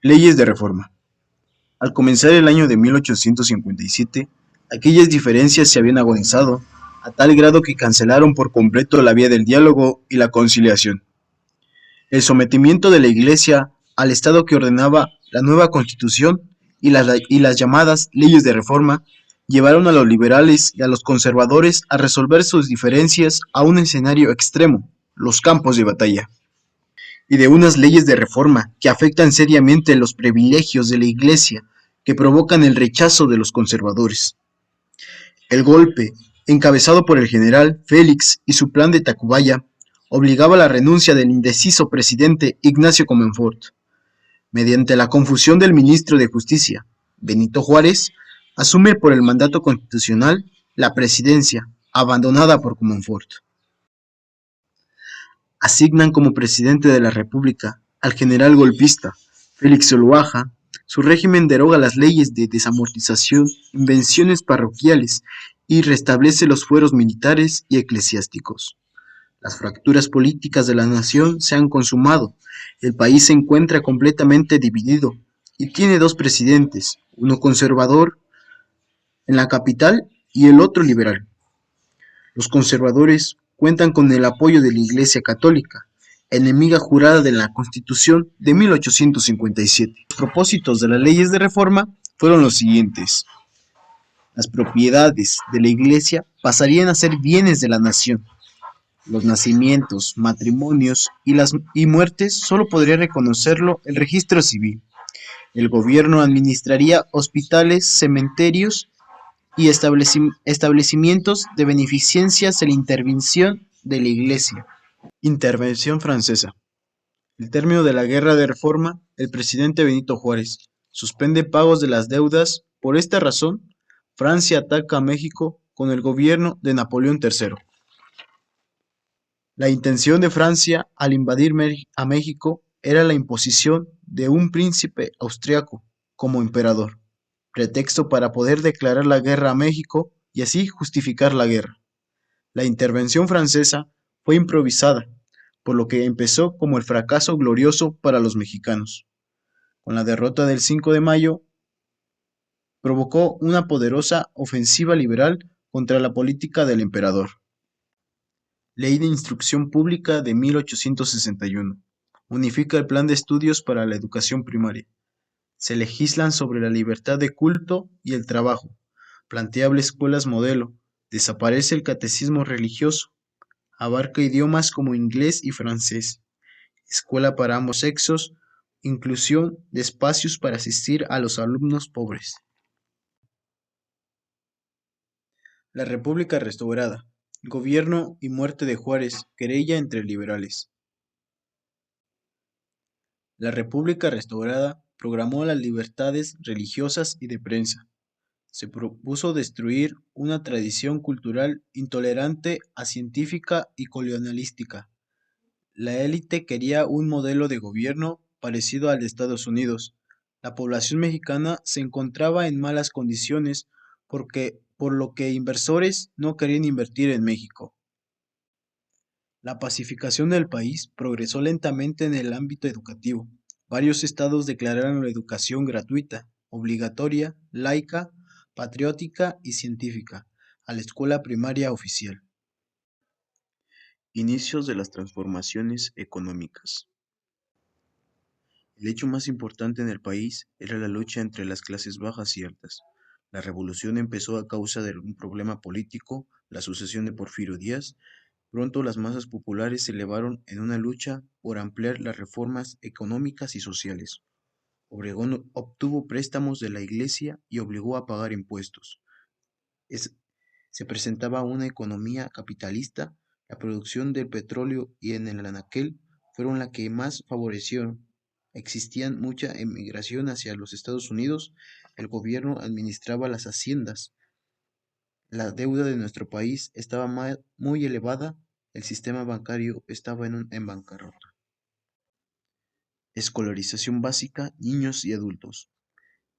Leyes de reforma. Al comenzar el año de 1857, aquellas diferencias se habían agonizado a tal grado que cancelaron por completo la vía del diálogo y la conciliación. El sometimiento de la Iglesia al Estado que ordenaba la nueva Constitución y las llamadas leyes de reforma llevaron a los liberales y a los conservadores a resolver sus diferencias a un escenario extremo, los campos de batalla, y de unas leyes de reforma que afectan seriamente los privilegios de la Iglesia, que provocan el rechazo de los conservadores. El golpe, encabezado por el general Félix y su plan de Tacubaya, obligaba a la renuncia del indeciso presidente Ignacio Comonfort. Mediante la confusión del ministro de Justicia, Benito Juárez, asume por el mandato constitucional la presidencia, abandonada por Comonfort. Asignan como presidente de la República al general golpista Félix Zuluaga. Su régimen deroga las leyes de desamortización, invenciones parroquiales y restablece los fueros militares y eclesiásticos. Las fracturas políticas de la nación se han consumado. El país se encuentra completamente dividido y tiene dos presidentes, uno conservador en la capital y el otro liberal. Los conservadores cuentan con el apoyo de la Iglesia Católica, enemiga jurada de la Constitución de 1857. Los propósitos de las leyes de reforma fueron los siguientes. Las propiedades de la Iglesia pasarían a ser bienes de la nación. Los nacimientos, matrimonios y muertes solo podría reconocerlo el registro civil. El gobierno administraría hospitales, cementerios y establecimientos de beneficencia sin la intervención de la Iglesia. Intervención francesa. El término de la Guerra de Reforma, el presidente Benito Juárez suspende pagos de las deudas. Por esta razón, Francia ataca a México con el gobierno de Napoleón III. La intención de Francia al invadir a México era la imposición de un príncipe austriaco como emperador, pretexto para poder declarar la guerra a México y así justificar la guerra. La intervención francesa fue improvisada, por lo que empezó como el fracaso glorioso para los mexicanos. Con la derrota del 5 de mayo, provocó una poderosa ofensiva liberal contra la política del emperador. Ley de Instrucción Pública de 1861. Unifica el plan de estudios para la educación primaria. Se legislan sobre la libertad de culto y el trabajo. Planteable escuelas modelo. Desaparece el catecismo religioso. Abarca idiomas como inglés y francés. Escuela para ambos sexos. Inclusión de espacios para asistir a los alumnos pobres. La República restaurada. Gobierno y muerte de Juárez. Querella entre liberales. La República restaurada proclamó las libertades religiosas y de prensa. Se propuso destruir una tradición cultural intolerante a científica y colonialística. La élite quería un modelo de gobierno parecido al de Estados Unidos. La población mexicana se encontraba en malas condiciones por lo que inversores no querían invertir en México. La pacificación del país progresó lentamente en el ámbito educativo. Varios estados declararon la educación gratuita, obligatoria, laica, patriótica y científica, a la escuela primaria oficial. Inicios de las transformaciones económicas. El hecho más importante en el país era la lucha entre las clases bajas y altas. La revolución empezó a causa de un problema político, la sucesión de Porfirio Díaz. Pronto las masas populares se elevaron en una lucha por ampliar las reformas económicas y sociales. Obregón obtuvo préstamos de la Iglesia y obligó a pagar impuestos. Se presentaba una economía capitalista. La producción del petróleo y en el anaquel fueron las que más favorecieron. Existían mucha emigración hacia los Estados Unidos. El gobierno administraba las haciendas. La deuda de nuestro país estaba muy elevada. El sistema bancario estaba en bancarrota. Escolarización básica, niños y adultos.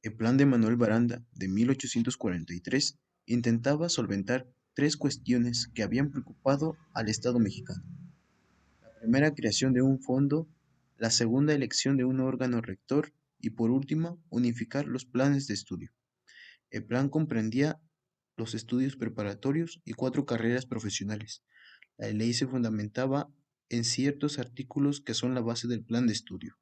El plan de Manuel Baranda de 1843 intentaba solventar tres cuestiones que habían preocupado al Estado mexicano. La primera, creación de un fondo; la segunda, elección de un órgano rector; y por último, unificar los planes de estudio. El plan comprendía los estudios preparatorios y 4 carreras profesionales. La ley se fundamentaba en ciertos artículos que son la base del plan de estudio.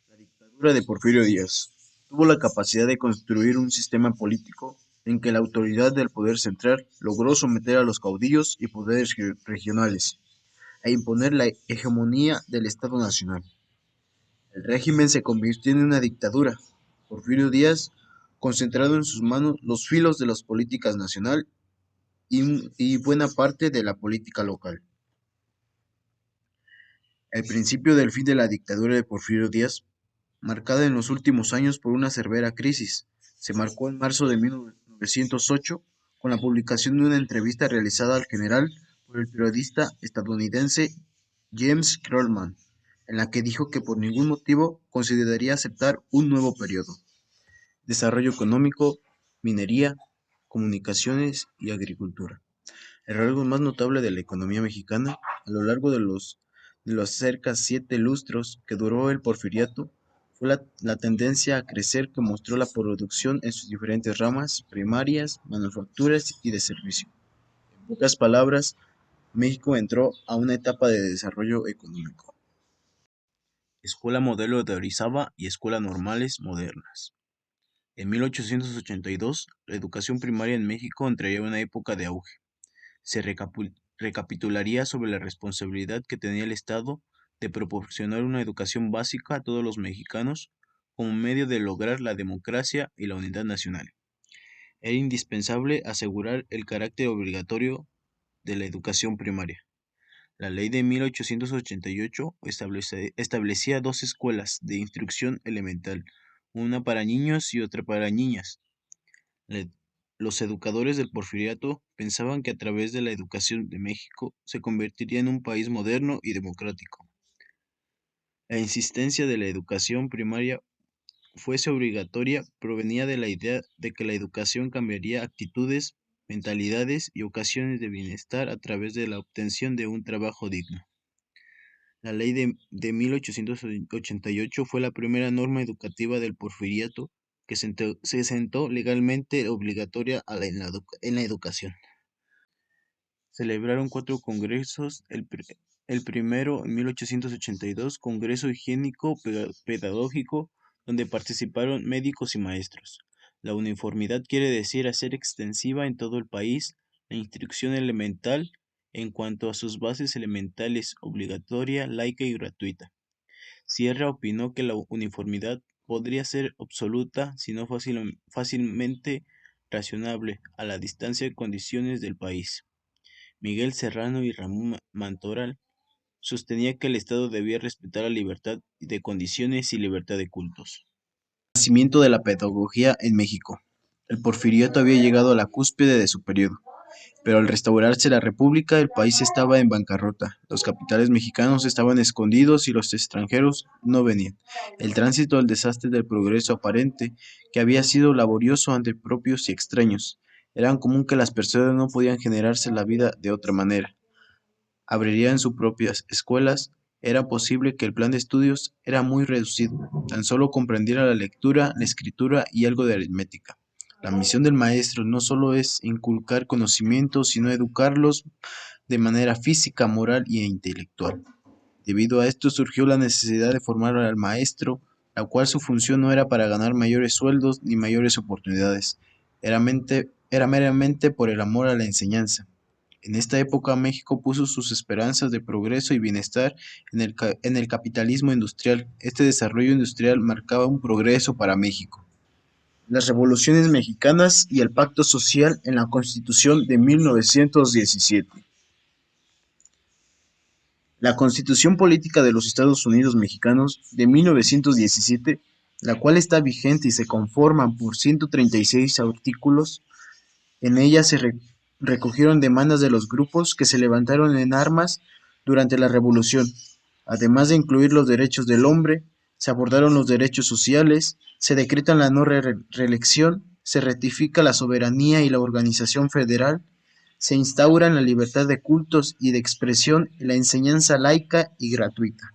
La dictadura de Porfirio Díaz tuvo la capacidad de construir un sistema político en que la autoridad del poder central logró someter a los caudillos y poderes regionales e imponer la hegemonía del Estado Nacional. El régimen se convirtió en una dictadura. Porfirio Díaz, concentrado en sus manos los filos de las políticas nacional y buena parte de la política local. El principio del fin de la dictadura de Porfirio Díaz, marcada en los últimos años por una severa crisis, se marcó en marzo de 1908 con la publicación de una entrevista realizada al general por el periodista estadounidense James Krollman, en la que dijo que por ningún motivo consideraría aceptar un nuevo periodo. Desarrollo económico, minería, comunicaciones y agricultura. El rasgo más notable de la economía mexicana, a lo largo de los cerca 7 lustros que duró el porfiriato, fue la tendencia a crecer que mostró la producción en sus diferentes ramas, primarias, manufacturas y de servicio. En pocas palabras, México entró a una etapa de desarrollo económico. Escuela Modelo de Orizaba y Escuela Normales Modernas. En 1882, la educación primaria en México entraría en una época de auge. Se recapitularía sobre la responsabilidad que tenía el Estado de proporcionar una educación básica a todos los mexicanos como medio de lograr la democracia y la unidad nacional. Era indispensable asegurar el carácter obligatorio de la educación primaria. La ley de 1888 establecía 2 escuelas de instrucción elemental, una para niños y otra para niñas. Los educadores del Porfiriato pensaban que a través de la educación de México se convertiría en un país moderno y democrático. La insistencia de la educación primaria fuese obligatoria provenía de la idea de que la educación cambiaría actitudes, mentalidades y ocasiones de bienestar a través de la obtención de un trabajo digno. La ley de 1888 fue la primera norma educativa del Porfiriato que se sentó legalmente obligatoria en la educación. Celebraron 4 congresos, el primero en 1882, Congreso Higiénico Pedagógico, donde participaron médicos y maestros. La uniformidad quiere decir hacer extensiva en todo el país la instrucción elemental en cuanto a sus bases elementales, obligatoria, laica y gratuita. Sierra opinó que la uniformidad podría ser absoluta, si no fácilmente racionable, a la distancia y condiciones del país. Miguel Serrano y Ramón Mantoral sostenía que el Estado debía respetar la libertad de condiciones y libertad de cultos. Nacimiento de la pedagogía en México. El porfiriato había llegado a la cúspide de su periodo, pero al restaurarse la República, el país estaba en bancarrota. Los capitales mexicanos estaban escondidos y los extranjeros no venían. El tránsito al desastre del progreso aparente, que había sido laborioso ante propios y extraños, era común que las personas no podían generarse la vida de otra manera. Abrirían sus propias escuelas. Era posible que el plan de estudios era muy reducido, tan solo comprendiera la lectura, la escritura y algo de aritmética. La misión del maestro no solo es inculcar conocimientos, sino educarlos de manera física, moral e intelectual. Debido a esto surgió la necesidad de formar al maestro, la cual su función no era para ganar mayores sueldos ni mayores oportunidades, era meramente por el amor a la enseñanza. En esta época México puso sus esperanzas de progreso y bienestar en el capitalismo industrial. Este desarrollo industrial marcaba un progreso para México. Las revoluciones mexicanas y el pacto social en la Constitución de 1917. La Constitución Política de los Estados Unidos Mexicanos de 1917, la cual está vigente y se conforma por 136 artículos, en ella se recogieron demandas de los grupos que se levantaron en armas durante la Revolución. Además de incluir los derechos del hombre, se abordaron los derechos sociales, se decreta la no reelección, se ratifica la soberanía y la organización federal, se instauran la libertad de cultos y de expresión y la enseñanza laica y gratuita.